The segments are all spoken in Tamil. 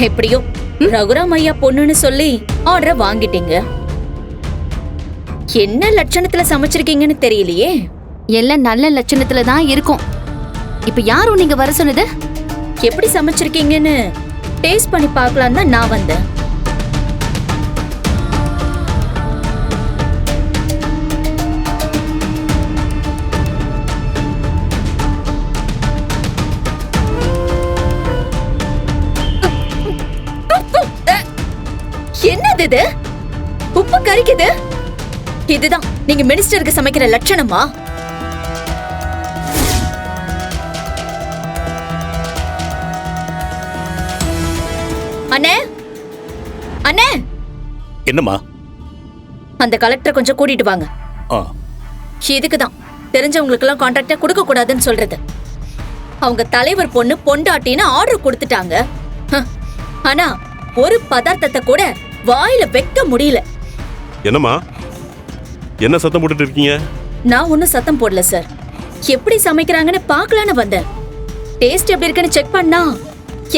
எப்படியோ ரகுராம் ஐயா பொண்ணுன்னு சொல்லி ஆர்டரை வாங்கிட்டீங்க. என்ன லட்சணத்துல சமைச்சிருக்கீங்கன்னு தெரியலையே. எல்லாம் நல்ல லட்சணத்துல தான் இருக்கும். இப்ப யாரும் நீங்க வர சொன்னது? எப்படி சமைச்சிருக்கீங்கன்னு டேஸ்ட் பண்ணி பார்க்கலாம் தான் நான் வந்தேன். என்னது இது? உப்பு கரிக்குது. இதுதான் நீங்க மினிஸ்டருக்கு சமைக்கிற லட்சணமா? அண்ணே, அண்ணே. என்னம்மா? அந்த கலெக்டரை கொஞ்சம் கூட்டிட்டு வாங்க. இதுக்குதான் தெரிஞ்சவங்களுக்கு எல்லாம் கான்ட்ராக்டா கொடுக்க கூடாதுன்னு சொல்றது. அவங்க தலைவர் பொண்ணு பொண்டாட்டின்னு ஆர்டர் கொடுத்துட்டாங்க. ஆனா ஒரு பதார்த்தத்தை கூட வாயில வைக்க முடியல. என்னம்மா, என்ன சத்தம் போட்டுட்டு இருக்கீங்க? நான் ஒன்னும் சத்தம் போடல சார். எப்படி சமைக்கிறாங்கன்னு பார்க்கலான்னு வந்தேன். டேஸ்ட் எப்படி இருக்குன்னு செக் பண்ணா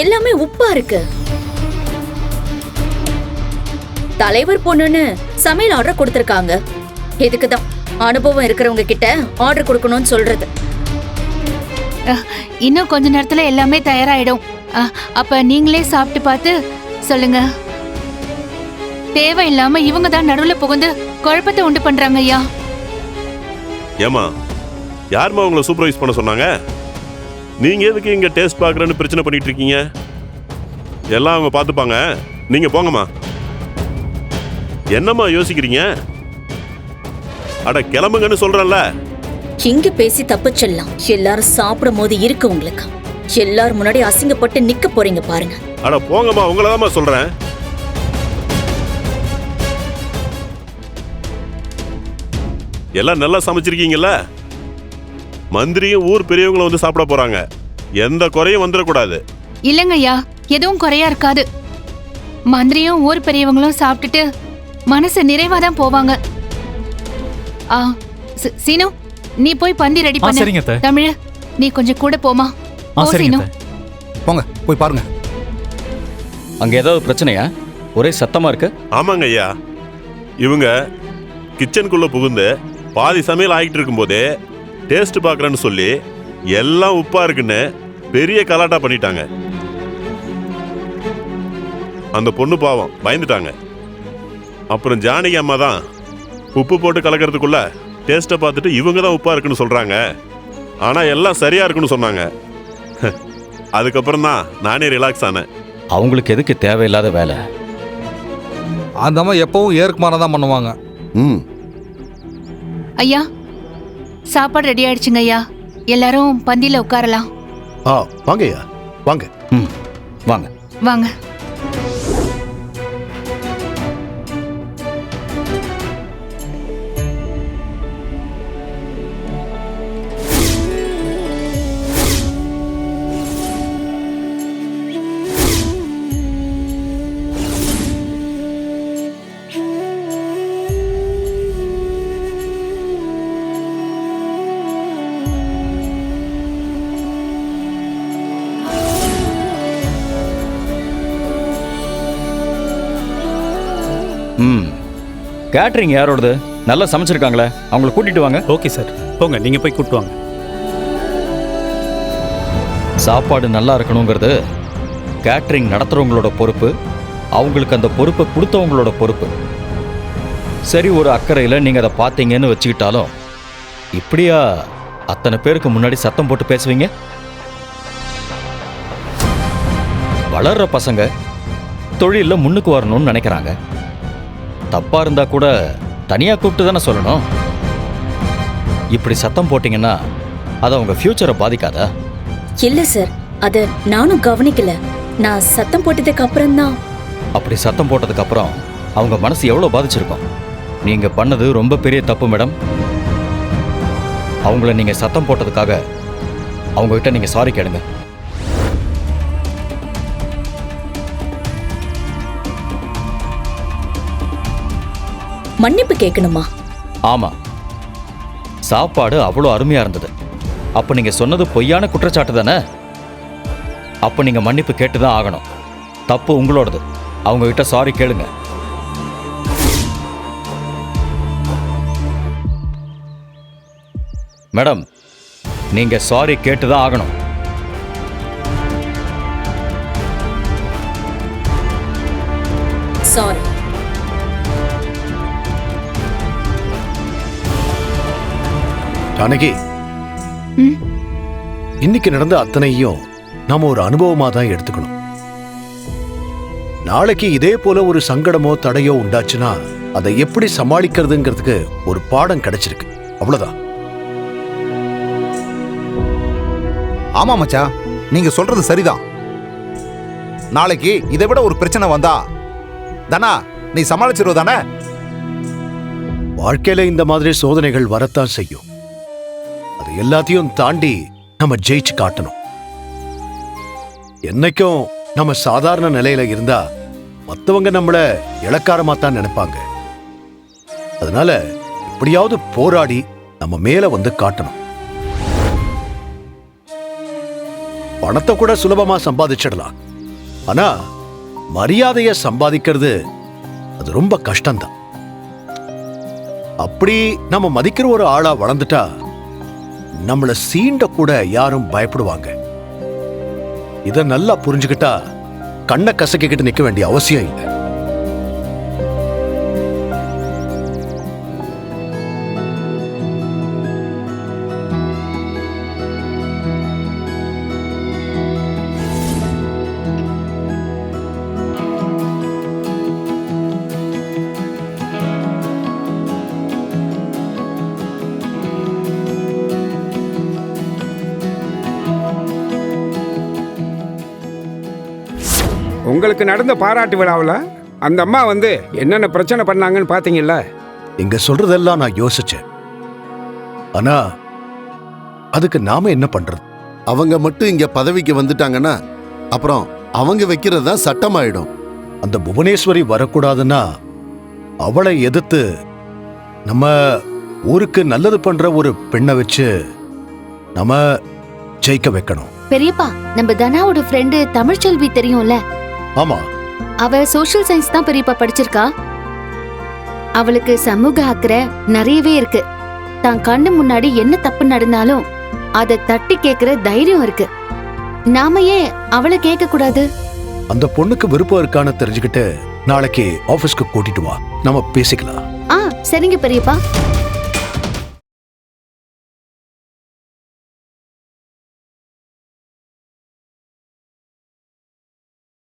எல்லாமே உப்பா இருக்கு. தலைவர் பொண்ணுன்னு சமையல் ஆர்டர் கொடுத்திருக்காங்க. இதுக்குதான் அனுபவம் இருக்கிறவங்க கிட்ட ஆர்டர் கொடுக்கணும்னு சொல்றது. இன்னும் கொஞ்ச நேரத்துல எல்லாமே தயாராயிடும். அப்ப நீங்களே சாப்பிட்டு பார்த்து சொல்லுங்க. தேவையில்லாம இவங்க தான் நடுவுல புகுந்து குழப்பத்தை உண்டு பண்றாங்க ஐயா. ஏமா, யாருமா உங்களை சூப்பர்வைஸ் பண்ண சொன்னாங்க? நீங்க எதுக்கு இங்க டேஸ்ட் பார்க்கறேன்னு பிரச்சனை பண்ணிட்டு இருக்கீங்க? எல்லாம் அவங்க பார்த்துப்பாங்க, நீங்க போங்கம்மா. என்னம்மா யோசிக்கிறீங்க? அட கிளம்புங்கன்னு சொல்றேன்ல. இங்க பேசி தப்பிச்சிடலாம். எல்லாரும் சாப்பிடும் போது இருக்கு உங்களுக்கு. எல்லாரும் முன்னாடி அசிங்கப்பட்டு நிக்க போறீங்க பாருங்க. அட போங்கம்மா, உங்களதாம்மா சொல்றேன். எல்லாம் நல்லா சமைச்சிருக்கீங்கல்ல? மந்திரியும் ஊர் பெரியவங்களும் வந்து சாப்பிட போறாங்க. எந்த குறையும் வந்துடக்கூடாது. இல்லங்க ஐயா, எதுவும் குறையா இருக்காது. மந்திரியும் ஊர் பெரியவங்களும் சாப்பிட்டுட்டு மனசு நிறைவாதான் போவாங்க. சீனு, நீ போய் பந்தி ரெடி பண்ணு. தமிழ், நீ கொஞ்சம் கூட போமா. சீனு, போங்க போய் பாருங்க. அங்க ஏதாவது பிரச்சனையா? ஒரே சத்தமா இருக்கு. ஆமாங்க ஐயா, இவங்க கிச்சனுக்குள்ள புகுந்து பாதி சமையல் ஆகிட்டு இருக்கும் போதே டேஸ்ட் பார்க்கறேன்னு சொல்லி எல்லாம் உப்பா இருக்குன்னு பெரிய கலாட்டா பண்ணிட்டாங்க. அந்த பொண்ணு பாவம் பயந்துட்டாங்க. அப்புறம் ஜானகி அம்மா தான் உப்பு போட்டு கலக்கிறதுக்குள்ள டேஸ்ட்டை பார்த்துட்டு இவங்க தான் உப்பா இருக்குன்னு சொல்றாங்க, ஆனா எல்லாம் சரியா இருக்குன்னு சொன்னாங்க. அதுக்கப்புறம் தான் நானே ரிலாக்ஸ் ஆனேன். அவங்களுக்கு எதுக்கு தேவையில்லாத வேலை? அந்த அம்மா எப்பவும் ஏற்குமாறா தான் பண்ணுவாங்க. ஐயா, சாப்பாடு ரெடி ஆயிடுச்சுங்க ஐயா. எல்லாரும் பந்தியில உட்காரலாம். வாங்க ஐயா, வாங்க. வாங்க வாங்க. கேட்டரிங் யாரோடது? நல்லா சமைச்சிருக்காங்களே, அவங்கள கூட்டிட்டு வாங்க. ஓகே சார், போங்க, நீங்க போய் கூட்டு வாங்க. சாப்பாடு நல்லா இருக்கணுங்கிறது கேட்டரிங் நடத்துறவங்களோட பொறுப்பு, அவங்களுக்கு அந்த பொறுப்பை கொடுத்தவங்களோட பொறுப்பு. சரி, ஒரு அக்கறையில் நீங்கள் அதை பார்த்தீங்கன்னு வச்சுக்கிட்டாலும் இப்படியா அத்தனை பேருக்கு முன்னாடி சத்தம் போட்டு பேசுவீங்க? வளர்ற பசங்க தொழிலில் முன்னுக்கு வரணும்னு நினைக்கிறாங்க. தப்பா இருந்தா கூட தனியா கூப்பிட்டு தானே சொல்லணும். இப்படி சத்தம் போட்டீங்கன்னா அது அவங்க ஃபியூச்சரை பாதிக்காதா? இல்ல சார், அத நானும் கவனிக்கல. நான் சத்தம் போட்டதுக்கு அப்புறம் தான். அப்படி சத்தம் போட்டதுக்கு அப்புறம் அவங்க மனசு எவ்வளவு பாதிச்சிருக்கும். நீங்க பண்ணது ரொம்ப பெரிய தப்பு மேடம். அவங்கள நீங்க சத்தம் போட்டதுக்காக அவங்க கிட்ட நீங்க சாரி கேளுங்க. மன்னிப்பு கேட்கணுமா? ஆமா, சாப்பாடு அவ்வளோ அருமையா இருந்தது. அப்ப நீங்க சொன்னது பொய்யான குற்றச்சாட்டு தானே? அப்ப நீங்க மன்னிப்பு கேட்டுதான் ஆகணும். தப்பு உங்களோடது. அவங்க கிட்ட சாரி கேளுங்க. மேடம், நீங்க சாரி கேட்டுதான் ஆகணும். சாரி. ஜானகி, ம்? இன்னைக்கு நடந்த அத்தனையும் நாம ஒரு அனுபவமா தான் எடுத்துக்கணும். நாளைக்கு இதே போல ஒரு சங்கடமோ தடையோ உண்டாச்சுன்னா அதை எப்படி சமாளிக்கிறதுங்கிறதுக்கு ஒரு பாடம் கிடைச்சிருக்கு. அவ்வளவுதான். ஆமா மச்சான், நீங்க சொல்றது சரிதான். நாளைக்கு இதை விட ஒரு பிரச்சனை வந்தா தானா நீ சமாளிச்சிருவதானே? வாழ்க்கையில இந்த மாதிரி சோதனைகள் வரத்தான் செய்யும். அது எல்லாத்தையும் தாண்டி நம்ம ஜெயிச்சு காட்டணும். என்னைக்கும் நம்ம சாதாரண நிலையில இருந்தா மத்தவங்க நம்மள இளக்காரமா தான் நினைப்பாங்க. அதனால எப்படியாவது போராடி நம்ம மேல வந்து காட்டணும். பணத்தை கூட சுலபமா சம்பாதிச்சிடலாம். ஆனா மரியாதைய சம்பாதிக்கிறது அது ரொம்ப கஷ்டம்தான். அப்படி நம்ம மதிக்கிற ஒரு ஆளா வளர்ந்துட்டா நம்மள சீண்ட கூட யாரும் பயப்படுவாங்க. இத நல்லா புரிஞ்சுக்கிட்டா கண்ணை கசக்கிக்கிட்டு நிக்க வேண்டிய அவசியம் இல்லை. உங்களுக்கு நடந்த பாராட்டு விழாவில் அந்த அம்மா வந்து என்னென்ன பிரச்சனை பண்ணாங்கன்னு பார்த்தீங்கல்ல? இங்க சொல்றதெல்லாம் நான் யோசிச்சேன். ஆனா அதுக்கு நாம என்ன பண்றது? அவங்க மட்டும் இங்க பதவிக்கு வந்துட்டாங்கன்னா அப்புறம் அவங்க வைக்கிறது தான் சட்டமாயிடும். அந்த புவனேஸ்வரி வரக்கூடாதுன்னா அவளை எதிர்த்து நம்ம ஊருக்கு நல்லது பண்ற ஒரு பெண்ணை வச்சு நம்ம ஜெயிக்க வைக்கணும். பெரியப்பா, நம்ம தனாவோட ஃப்ரெண்டு தமிழ்ச்செல்வி தெரியும்ல? ஆமா, அவ சோஷியல் சயின்ஸ் தான் பெரியப்பா படிச்சிருக்கா. அவளுக்கு சமூக அக்கறை நிறையவே இருக்கு. தான் கண்ணு முன்னாடி என்ன தப்பு நடந்தாலும் அதை தட்டி கேக்குற தைரியம் இருக்கு. நாம ஏன் அவளை கேட்க கூடாது? அந்த பொண்ணுக்கு விருப்பம் இருக்கான்னு தெரிஞ்சுக்கிட்டு நாளைக்கு ஆபீஸ்க்கு கூட்டிட்டு வா, நம்ம பேசிக்கலாம். சரிங்க பெரியப்பா.